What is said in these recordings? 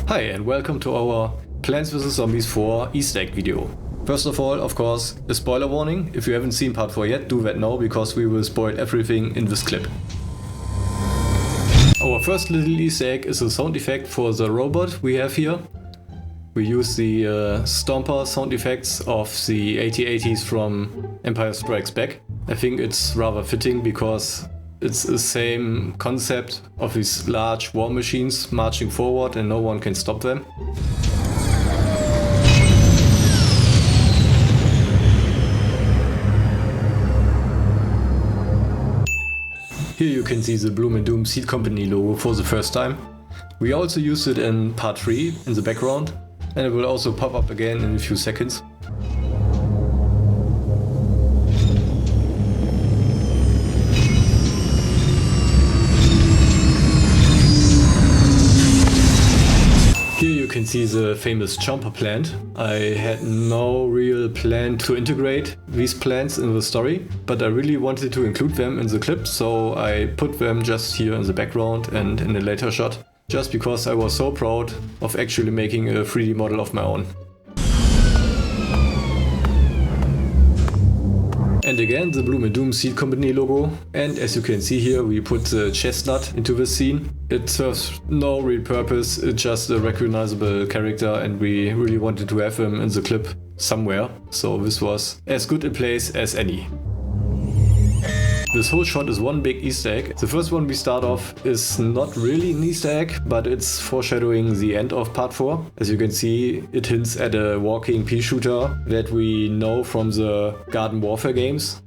Hi and welcome to our Plants vs Zombies 4 Easter egg video. First of all, of course, a spoiler warning. If you haven't seen part 4 yet, do that now because we will spoil everything in this clip. Our first little Easter egg is a sound effect for the robot we have here. We use the Stomper sound effects of the 8080s from Empire Strikes Back. I think it's rather fitting because it's the same concept of these large war machines marching forward and no one can stop them. Here you can see the Bloom & Doom Seed Company logo for the first time. We also used it in part 3 in the background, and it will also pop up again in a few seconds. Here you can see the famous jumper plant. I had no real plan to integrate these plants in the story, but I really wanted to include them in the clip, so I put them just here in the background and in a later shot, just because I was so proud of actually making a 3D model of my own. And again the Bloom & Doom Seed Company logo, and as you can see here we put the chestnut into the scene. It serves no real purpose, it's just a recognizable character and we really wanted to have him in the clip somewhere, so this was as good a place as any. This whole shot is one big Easter egg. The first one we start off is not really an Easter egg, but it's foreshadowing the end of part 4. As you can see, it hints at a walking pea shooter that we know from the Garden Warfare games.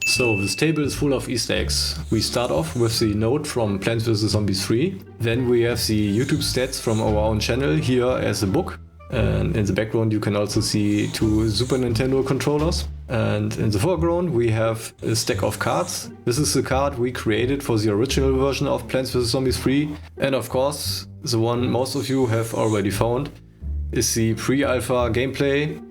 So this table is full of Easter eggs. We start off with the note from Plants vs Zombies 3. Then we have the YouTube stats from our own channel here as a book. And in the background you can also see 2 Super Nintendo controllers. And in the foreground we have a stack of cards. This is the card we created for the original version of Plants vs Zombies 3. And of course, the one most of you have already found is the pre-alpha gameplay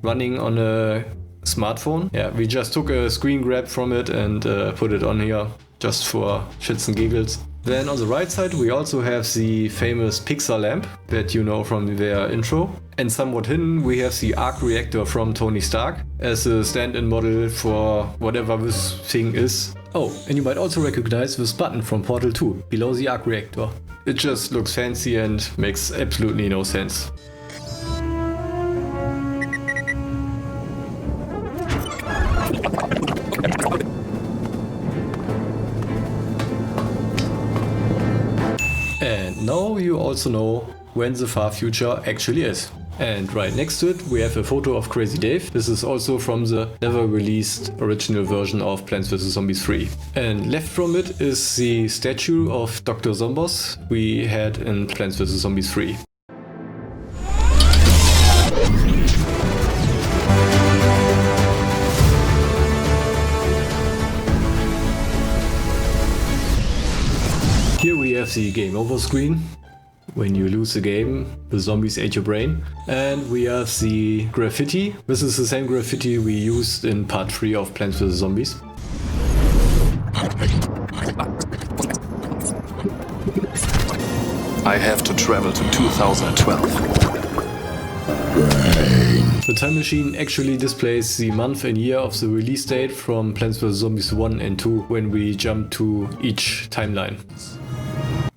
running on a smartphone. Yeah, we just took a screen grab from it and put it on here just for shits and giggles. Then on the right side we also have the famous Pixar lamp that you know from their intro. And somewhat hidden we have the arc reactor from Tony Stark as a stand-in model for whatever this thing is. Oh, and you might also recognize this button from Portal 2 below the arc reactor. It just looks fancy and makes absolutely no sense. And now you also know when the far future actually is. And right next to it we have a photo of Crazy Dave. This is also from the never released original version of Plants vs Zombies 3. And left from it is the statue of Dr. Zombos we had in Plants vs Zombies 3. Here we have the game over screen. When you lose the game, the zombies ate your brain. And we have the graffiti. This is the same graffiti we used in part 3 of Plants vs Zombies. I have to travel to 2012. The time machine actually displays the month and year of the release date from Plants vs Zombies 1 and 2 when we jump to each timeline.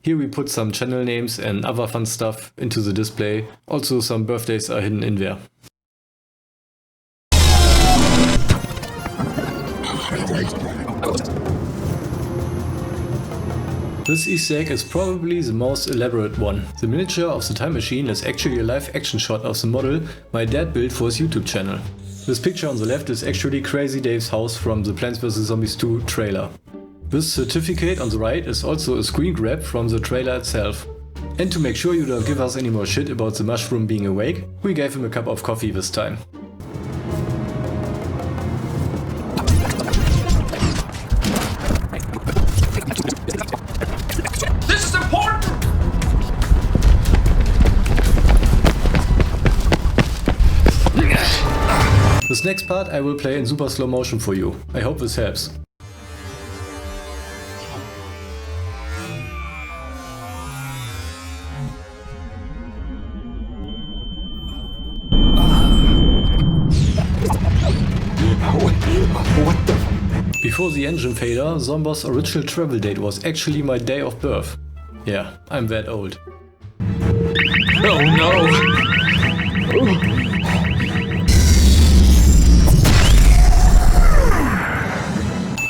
Here we put some channel names and other fun stuff into the display. Also some birthdays are hidden in there. This Easter egg is probably the most elaborate one. The miniature of the time machine is actually a live action shot of the model my dad built for his YouTube channel. This picture on the left is actually Crazy Dave's house from the Plants vs Zombies 2 trailer. This certificate on the right is also a screen grab from the trailer itself. And to make sure you don't give us any more shit about the mushroom being awake, we gave him a cup of coffee this time. This is important! This next part I will play in super slow motion for you. I hope this helps. Before the engine failure, Zombo's original travel date was actually my day of birth. Yeah, I'm that old. Oh no!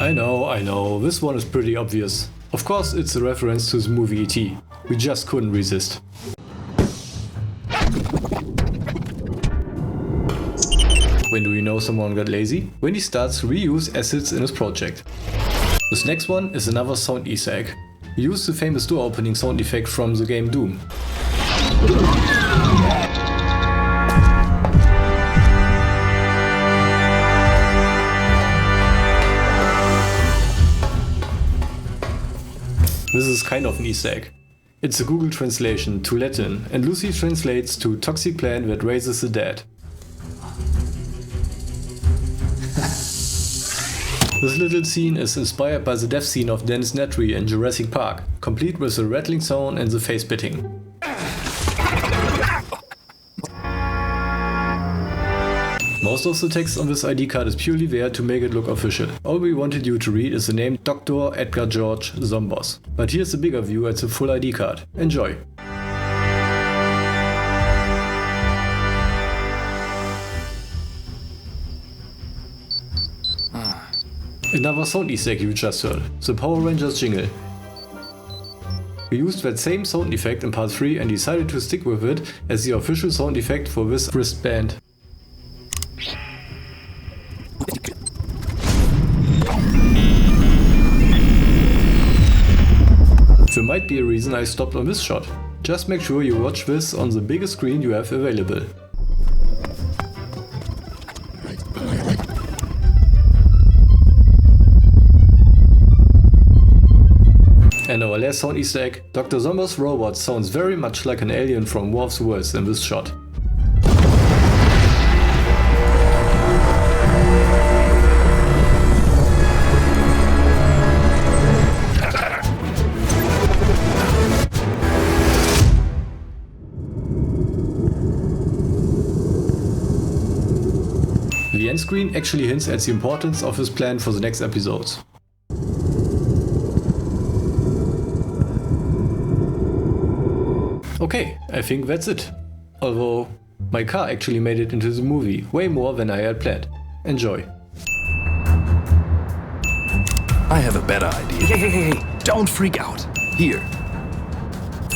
I know, this one is pretty obvious. Of course it's a reference to the movie E.T. We just couldn't resist. When do we know someone got lazy? When he starts to reuse assets in his project. This next one is another sound Easter egg. He used the famous door opening sound effect from the game Doom. This is kind of an Easter egg. It's a Google translation to Latin and loosely translates to toxic plant that raises the dead. This little scene is inspired by the death scene of Dennis Nedry in Jurassic Park, complete with the rattling sound and the face spitting. Most of the text on this ID card is purely there to make it look official. All we wanted you to read is the name Dr. Edgar George Zombos. But here's a bigger view at the full ID card. Enjoy! Another sound Easter egg you just heard, the Power Rangers jingle. We used that same sound effect in part 3 and decided to stick with it as the official sound effect for this wristband. There might be a reason I stopped on this shot. Just make sure you watch this on the biggest screen you have available. And our last sound Easter egg, Dr. Zombos' robot sounds very much like an alien from War of the Worlds in this shot. The end screen actually hints at the importance of his plan for the next episodes. Okay, I think that's it. Although, my car actually made it into the movie way more than I had planned. Enjoy. I have a better idea. Hey, don't freak out. Here.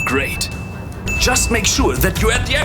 Great. Just make sure that you're at the